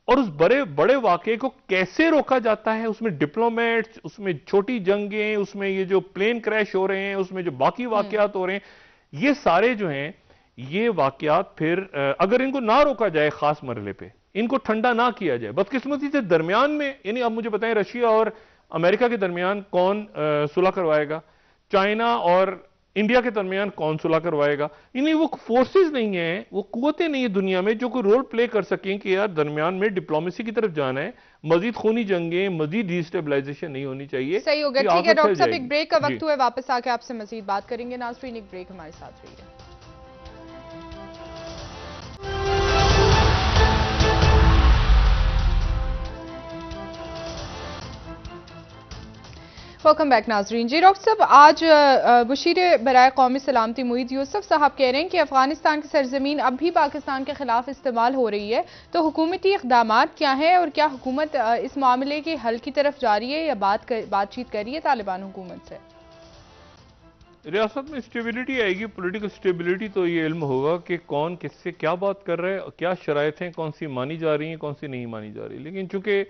اور اس بڑے واقعے کو کیسے روکا جاتا ہے، اس میں ڈپلومیٹس، اس میں چھوٹی جنگیں، اس میں یہ جو پلین کریش ہو رہے ہیں، اس میں جو باقی واقعات ہو رہے ہیں، یہ سارے جو ہیں یہ واقعات پھر اگر ان کو نہ روکا جائے خاص مرحلے پہ، ان کو ٹھنڈا نہ کیا جائے، بدقسمتی سے درمیان میں، یعنی اب مجھے بتائیں رشیا اور امریکہ کے درمیان کون صلح کروائے گا، چائنا اور انڈیا کے درمیان کون صلح کروائے گا؟ یعنی وہ فورسز نہیں ہیں، وہ قوتیں نہیں ہیں دنیا میں جو کوئی رول پلے کر سکیں کہ یار درمیان میں ڈپلومیسی کی طرف جانا ہے، مزید خونی جنگیں، مزید ڈی اسٹیبلائزیشن نہیں ہونی چاہیے. صحیح ہوگا. ٹھیک ہے ڈاکٹر صاحب، ایک بریک کا وقت ہوا ہے، واپس آ کے آپ سے مزید بات کریں گے. ناظرین ایک بریک ہمارے ساتھ رہیے. ویلکم بیک ناظرین. جی ڈاکٹر صاحب، آج مشیر برائے قومی سلامتی معید یوسف صاحب کہہ رہے ہیں کہ افغانستان کی سرزمین اب بھی پاکستان کے خلاف استعمال ہو رہی ہے، تو حکومتی اقدامات کیا ہیں اور کیا حکومت اس معاملے کے حل کی طرف جاری ہے یا بات چیت کر رہی ہے طالبان حکومت سے؟ ریاست میں اسٹیبلٹی آئے گی، پولیٹیکل اسٹیبلٹی تو یہ علم ہوگا کہ کون کس سے کیا بات کر رہے ہیں، کیا شرائط ہیں، کون سی مانی جا رہی ہیں، کون سی نہیں مانی جا رہی. لیکن چونکہ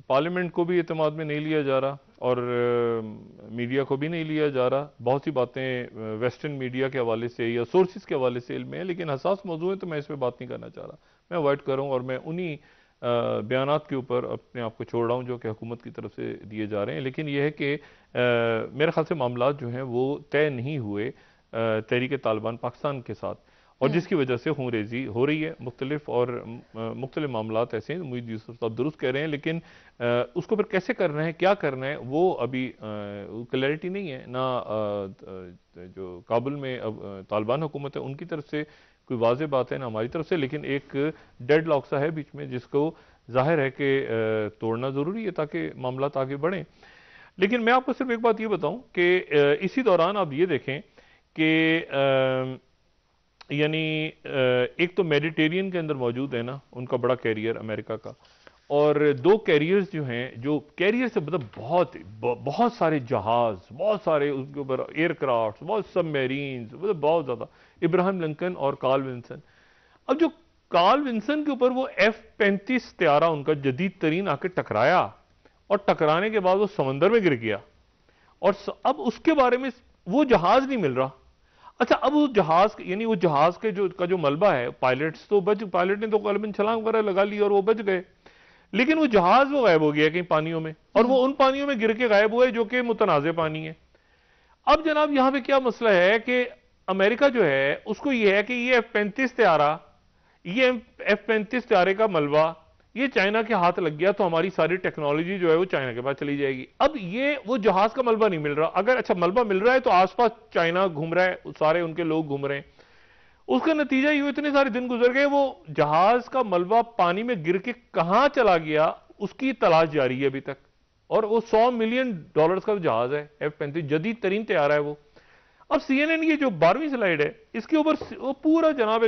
پارلیمنٹ کو بھی اعتماد میں نہیں لیا جا رہا اور میڈیا کو بھی نہیں لیا جا رہا، بہت سی باتیں ویسٹرن میڈیا کے حوالے سے یا سورسز کے حوالے سے علم ہے، لیکن حساس موضوع ہے تو میں اس پہ بات نہیں کرنا چاہ رہا. میں اوائڈ کروں اور میں انہی بیانات کے اوپر اپنے آپ کو چھوڑ رہا ہوں جو کہ حکومت کی طرف سے دیے جا رہے ہیں. لیکن یہ ہے کہ میرے خیال سے معاملات جو ہیں وہ طے نہیں ہوئے تحریک طالبان پاکستان کے ساتھ، اور جس کی وجہ سے خون ریزی ہو رہی ہے. مختلف معاملات ایسے ہیں، معید یوسف صاحب درست کہہ رہے ہیں، لیکن اس کو پھر کیسے کرنا ہے، کیا کرنا ہے، وہ ابھی کلیئرٹی نہیں ہے. نہ جو کابل میں طالبان حکومت ہے ان کی طرف سے کوئی واضح بات ہے، نہ ہماری طرف سے، لیکن ایک ڈیڈ لاک سا ہے بیچ میں جس کو ظاہر ہے کہ توڑنا ضروری ہے تاکہ معاملات آگے بڑھیں. لیکن میں آپ کو صرف ایک بات یہ بتاؤں کہ اسی دوران آپ یہ دیکھیں کہ یعنی ایک تو میڈیٹیرین کے اندر موجود ہے نا ان کا بڑا کیریئر امریکہ کا، اور دو کیریئرز جو ہیں، جو کیریئر سے مطلب بہت سارے جہاز، بہت سارے اس کے اوپر ایئر کرافٹ، بہت سب میرینز، مطلب بہت زیادہ، ابراہیم لنکن اور کارل ونسن. اب جو کارل ونسن کے اوپر وہ F-35 طیارہ ان کا جدید ترین آ کے ٹکرایا، اور ٹکرانے کے بعد وہ سمندر میں گر گیا، اور اب اس کے بارے میں وہ جہاز نہیں مل رہا. اچھا اب وہ جہاز، یعنی وہ جہاز کے جو ملبہ ہے، پائلٹ نے تو غالباً چھلانگ وغیرہ لگا لی اور وہ بچ گئے، لیکن وہ جہاز وہ غائب ہو گیا کہیں پانیوں میں، اور وہ ان پانیوں میں گر کے غائب ہوئے جو کہ متنازع پانی ہے. اب جناب یہاں پہ کیا مسئلہ ہے کہ امریکہ جو ہے اس کو یہ ہے کہ یہ F-35 طیارہ، یہ F-35 طیارے کا ملبہ یہ چائنا کے ہاتھ لگ گیا تو ہماری ساری ٹیکنالوجی جو ہے وہ چائنا کے پاس چلی جائے گی. اب یہ وہ جہاز کا ملبہ نہیں مل رہا. اگر اچھا ملبہ مل رہا ہے تو آس پاس چائنا گھوم رہا ہے، سارے ان کے لوگ گھوم رہے ہیں. اس کا نتیجہ یہ اتنے سارے دن گزر گئے، وہ جہاز کا ملبہ پانی میں گر کے کہاں چلا گیا اس کی تلاش جاری ہے ابھی تک. اور وہ $100 ملین کا جہاز ہے F-35، جدید ترین طیارہ ہے وہ. اب CNN یہ جو 12ویں سلائیڈ ہے اس کے اوپر وہ پورا جناب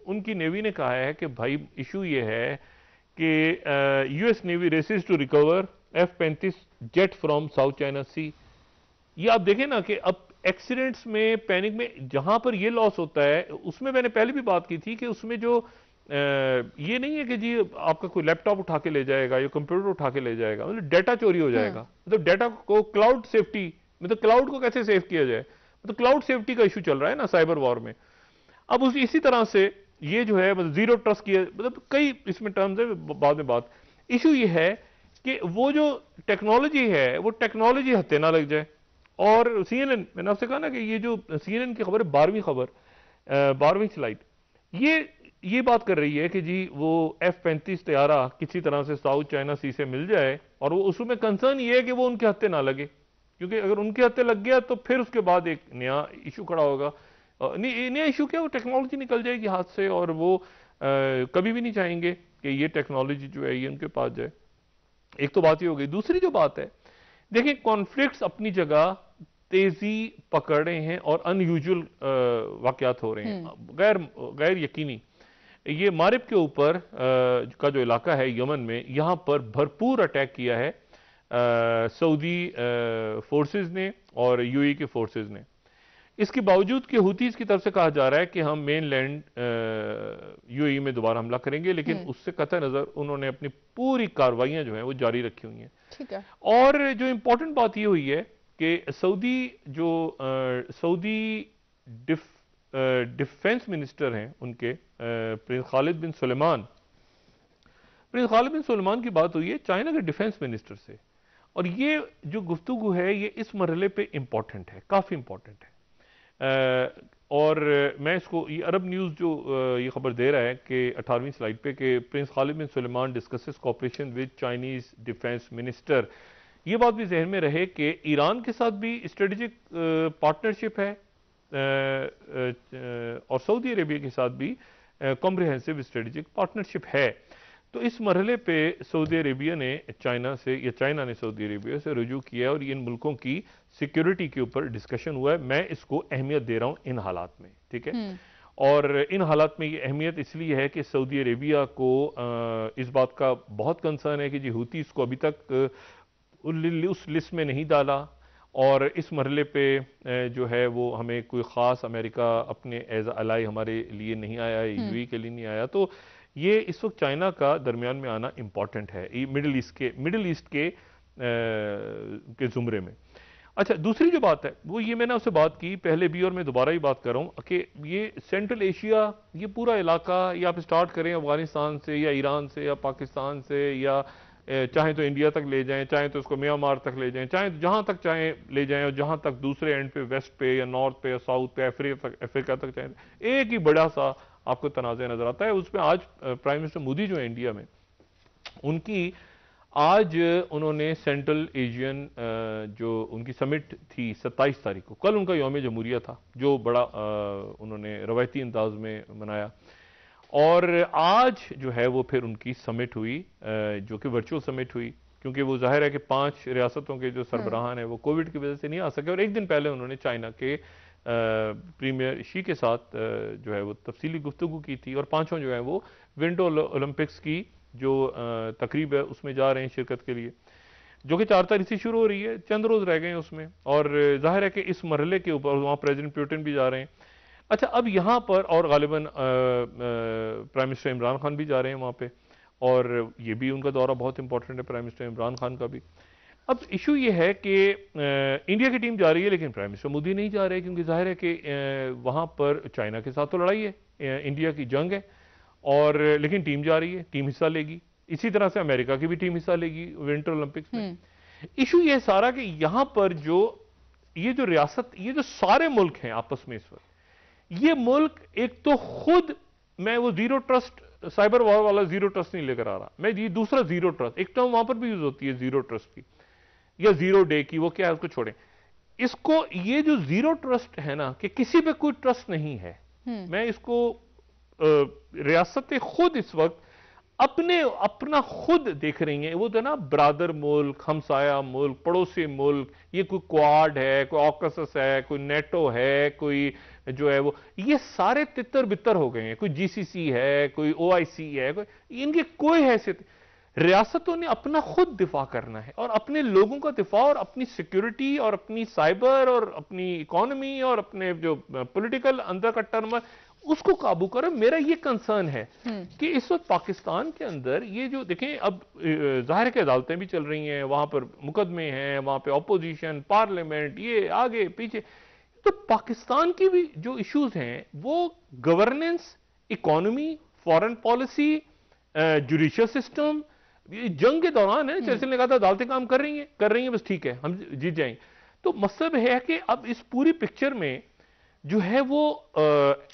ان کی نیوی نے کہا ہے کہ بھائی ایشو یہ ہے کہ US navy races to recover F-35 jet from South China Sea. یہ آپ دیکھیں نا کہ اب ایکسیڈنٹس میں، پینک میں جہاں پر یہ لاس ہوتا ہے، اس میں نے پہلے بھی بات کی تھی کہ اس میں جو یہ نہیں ہے کہ جی آپ کا کوئی لیپ ٹاپ اٹھا کے لے جائے گا یا کمپیوٹر اٹھا کے لے جائے گا، مطلب ڈیٹا چوری ہو جائے گا. مطلب ڈیٹا کو کلاؤڈ سیفٹی، مطلب کلاؤڈ کو کیسے سیف کیا جائے، مطلب کلاؤڈ سیفٹی کا ایشو چل رہا ہے نا سائبر وار میں. اب اسی طرح سے یہ جو ہے مطلب زیرو ٹرسٹ کی، مطلب کئی اس میں ٹرمز ہے، بعد میں بات. ایشو یہ ہے کہ وہ جو ٹیکنالوجی ہے وہ ٹیکنالوجی ہتھے نہ لگ جائے. اور CNN، میں نے آپ سے کہا نا کہ یہ جو CNN کی خبر ہے، 12ویں سلائیڈ، یہ بات کر رہی ہے کہ جی وہ F-35 طیارہ کسی طرح سے ساؤتھ چائنا سی سے مل جائے، اور وہ اس میں کنسرن یہ ہے کہ وہ ان کے ہتھے نہ لگے، کیونکہ اگر ان کے ہتھے لگ گیا تو پھر اس کے بعد ایک نیا ایشو کھڑا ہوگا. نیا ایشو کیا، وہ ٹیکنالوجی نکل جائے گی ہاتھ سے، اور وہ کبھی بھی نہیں چاہیں گے کہ یہ ٹیکنالوجی جو ہے یہ ان کے پاس جائے. ایک تو بات یہ ہو گئی. دوسری جو بات ہے، دیکھیں کانفلکٹس اپنی جگہ تیزی پکڑ رہے ہیں اور ان یوزول واقعات ہو رہے ہیں، غیر یقینی. یہ مارب کے اوپر کا جو علاقہ ہے یمن میں، یہاں پر بھرپور اٹیک کیا ہے سعودی فورسز نے اور یو ای کے فورسز نے. اس کے باوجود کہ ہوتیز کی طرف سے کہا جا رہا ہے کہ ہم مین لینڈ یو ای میں دوبارہ حملہ کریں گے، لیکن اس سے قطع نظر انہوں نے اپنی پوری کارروائیاں جو ہیں وہ جاری رکھی ہوئی ہیں. ٹھیک ہے. اور جو امپورٹنٹ بات یہ ہوئی ہے کہ سعودی ڈیفنس منسٹر ہیں ان کے پرنس خالد بن سلیمان کی بات ہوئی ہے چائنا کے ڈیفنس منسٹر سے، اور یہ جو گفتگو ہے یہ اس مرحلے پہ امپورٹنٹ ہے، کافی امپورٹنٹ ہے. اور میں اس کو یہ عرب نیوز جو یہ خبر دے رہا ہے کہ 18ویں سلائیڈ پہ کہ Prince Khalid bin Sulaiman discusses cooperation with Chinese defence minister. یہ بات بھی ذہن میں رہے کہ ایران کے ساتھ بھی اسٹریٹجک پارٹنرشپ ہے اور سعودی عربیہ کے ساتھ بھی کمپریہنسو اسٹریٹجک پارٹنرشپ ہے. تو اس مرحلے پہ سعودی عربیہ نے چائنا نے سعودی عربیہ سے رجوع کیا ہے اور ان ملکوں کی سیکیورٹی کے اوپر ڈسکشن ہوا ہے. میں اس کو اہمیت دے رہا ہوں ان حالات میں، ٹھیک ہے. اور ان حالات میں یہ اہمیت اس لیے ہے کہ سعودی عربیہ کو اس بات کا بہت کنسرن ہے کہ جی ہوتیز کو ابھی تک اس لسٹ میں نہیں ڈالا، اور اس مرحلے پہ جو ہے وہ ہمیں کوئی خاص امریکہ اپنے ایز الائی ہمارے لیے نہیں آیا، یو ای کے لیے نہیں آیا. تو یہ اس وقت چائنا کا درمیان میں آنا امپورٹنٹ ہے مڈل ایسٹ کے زمرے میں. اچھا، دوسری جو بات ہے وہ یہ میں نے اس سے بات کی پہلے بھی اور میں دوبارہ ہی بات کر رہا ہوں کہ یہ سینٹرل ایشیا، یہ پورا علاقہ، یا آپ اسٹارٹ کریں افغانستان سے یا ایران سے یا پاکستان سے، یا چاہیں تو انڈیا تک لے جائیں، چاہیں تو اس کو میانمار تک لے جائیں، چاہیں جہاں تک چاہیں لے جائیں، اور جہاں تک دوسرے اینڈ پہ ویسٹ پہ یا نارتھ پہ یا ساؤتھ پہ افریقہ تک چاہیں، ایک ہی بڑا سا آپ کو تنازع نظر آتا ہے. اس میں آج پرائم منسٹر مودی جو ہے انڈیا میں، ان کی آج انہوں نے سینٹرل ایشین جو ان کی سمٹ تھی 27 تاریخ کو، کل ان کا یوم جمہوریہ تھا جو بڑا انہوں نے روایتی انداز میں منایا، اور آج جو ہے وہ پھر ان کی سمٹ ہوئی جو کہ ورچوئل سمٹ ہوئی، کیونکہ وہ ظاہر ہے کہ 5 ریاستوں کے جو سربراہان ہیں وہ کووڈ کی وجہ سے نہیں آ سکے، اور ایک دن پہلے انہوں نے چائنا کے پریمیئر شی کے ساتھ جو ہے وہ تفصیلی گفتگو کی تھی، اور پانچوں جو ہے وہ ونڈو اولمپکس کی جو تقریب ہے اس میں جا رہے ہیں شرکت کے لیے، جو کہ 4 تاریخ سے شروع ہو رہی ہے. چند روز رہ گئے ہیں اس میں، اور ظاہر ہے کہ اس مرحلے کے اوپر وہاں پریزیڈنٹ پیوٹن بھی جا رہے ہیں. اچھا، اب یہاں پر اور غالباً پرائم منسٹر عمران خان بھی جا رہے ہیں وہاں پہ، اور یہ بھی ان کا دورہ بہت امپورٹنٹ ہے پرائم منسٹر عمران خان کا بھی. اب ایشو یہ ہے کہ انڈیا کی ٹیم جا رہی ہے لیکن پرائم منسٹر مودی نہیں جا رہے، کیونکہ ظاہر ہے کہ وہاں پر چائنا کے ساتھ تو لڑائی ہے، انڈیا کی جنگ ہے، اور لیکن ٹیم جا رہی ہے، ٹیم حصہ لے گی. اسی طرح سے امریکہ کی بھی ٹیم حصہ لے گی ونٹر اولمپکس میں. ایشو یہ سارا کہ یہاں پر یہ جو ریاست، یہ جو سارے ملک ہیں آپس میں اس وقت، یہ ملک ایک تو خود، میں وہ زیرو ٹرسٹ سائبر وار والا زیرو ٹرسٹ نہیں لے کر آ رہا، میں یہ دوسرا زیرو ٹرسٹ، ایک ٹرم وہاں پر بھی یوز ہوتی ہے زیرو ٹرسٹ کی یا زیرو ڈے کی، وہ کیا ہے اس کو چھوڑیں. اس کو یہ جو زیرو ٹرسٹ ہے نا کہ کسی پہ کوئی ٹرسٹ نہیں ہے، میں اس کو ریاستیں خود اس وقت اپنا خود دیکھ رہی ہیں. وہ تو نا برادر ملک، ہمسایہ ملک، پڑوسی ملک، یہ کوئی کوارڈ ہے، کوئی آکسس ہے، کوئی نیٹو ہے، کوئی جو ہے وہ، یہ سارے تتر بتر ہو گئے ہیں. کوئی جی سی سی ہے، کوئی او آئی سی ہے، ان کی کوئی حیثیت. ریاستوں نے اپنا خود دفاع کرنا ہے، اور اپنے لوگوں کا دفاع اور اپنی سیکیورٹی اور اپنی سائبر اور اپنی اکانومی اور اپنے جو پولیٹیکل اندر کا ٹرم اس کو قابو کرو. میرا یہ کنسرن ہے کہ اس وقت پاکستان کے اندر یہ جو دیکھیں، اب ظاہر کے عدالتیں بھی چل رہی ہیں، وہاں پر مقدمے ہیں، وہاں پہ اپوزیشن، پارلیمنٹ، یہ آگے پیچھے. تو پاکستان کی بھی جو ایشوز ہیں وہ governance, economy, foreign policy, judicial system, جنگ کے دوران ہے. چرچل نے کہا تھا عدالتیں کام کر رہی ہیں بس ٹھیک ہے ہم جیت جائیں. تو مطلب ہے کہ اب اس پوری پکچر میں جو ہے وہ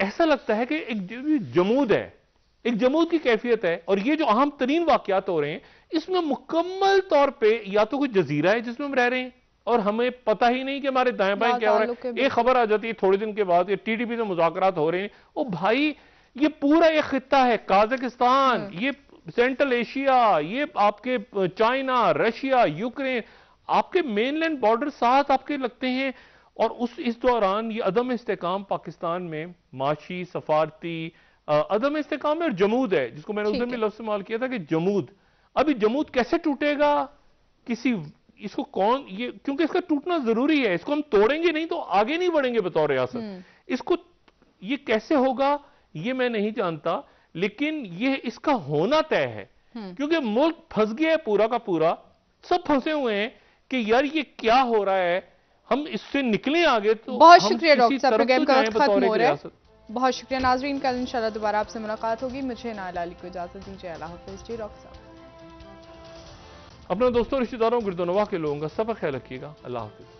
ایسا لگتا ہے کہ ایک جمود ہے، ایک جمود کی کیفیت ہے. اور یہ جو اہم ترین واقعات ہو رہے ہیں اس میں مکمل طور پہ یا تو کوئی جزیرہ ہے جس میں ہم رہ رہے ہیں اور ہمیں پتہ ہی نہیں کہ ہمارے دائیں بائیں کیا ہو رہا ہے. ایک خبر آ جاتی ہے تھوڑے دن کے بعد، یہ ٹی ٹی پی سے مذاکرات ہو رہے ہیں. او بھائی، یہ پورا ایک خطہ ہے، قازقستان، یہ سینٹرل ایشیا، یہ آپ کے چائنا، رشیا، یوکرین، آپ کے مین لینڈ بارڈر ساتھ آپ کے لگتے ہیں. اور اس دوران یہ عدم استحکام پاکستان میں معاشی سفارتی عدم استحکام ہے اور جمود ہے، جس کو میں نے ادھر میں لفظ استعمال کیا تھا کہ جمود. ابھی جمود کیسے ٹوٹے گا؟ اس کو کون یہ کیونکہ اس کا ٹوٹنا ضروری ہے، اس کو ہم توڑیں گے نہیں تو آگے نہیں بڑھیں گے بطور ریاست. اس کو یہ کیسے ہوگا یہ میں نہیں جانتا، لیکن یہ اس کا ہونا طے ہے کیونکہ ملک پھنس گیا ہے پورا کا پورا. سب پھنسے ہوئے ہیں کہ یار یہ کیا ہو رہا ہے، ہم اس سے نکلیں آگے تو بہت ہم شکریہ کسی ڈاکٹر صاحب، طرف پروگرام تو کا جائیں وقت بطور ختم ایک ہو رہا ہے. ریاست. بہت شکریہ ناظرین، کل انشاءاللہ دوبارہ آپ سے ملاقات ہوگی. مجھے نائلہ علی کو اجازت دیجیے. اللہ حافظ. جی ڈاکٹر صاحب. اپنے دوستوں رشتہ داروں گرد و نواح کے لوگوں کا سب کا خیال رکھیے گا. اللہ حافظ.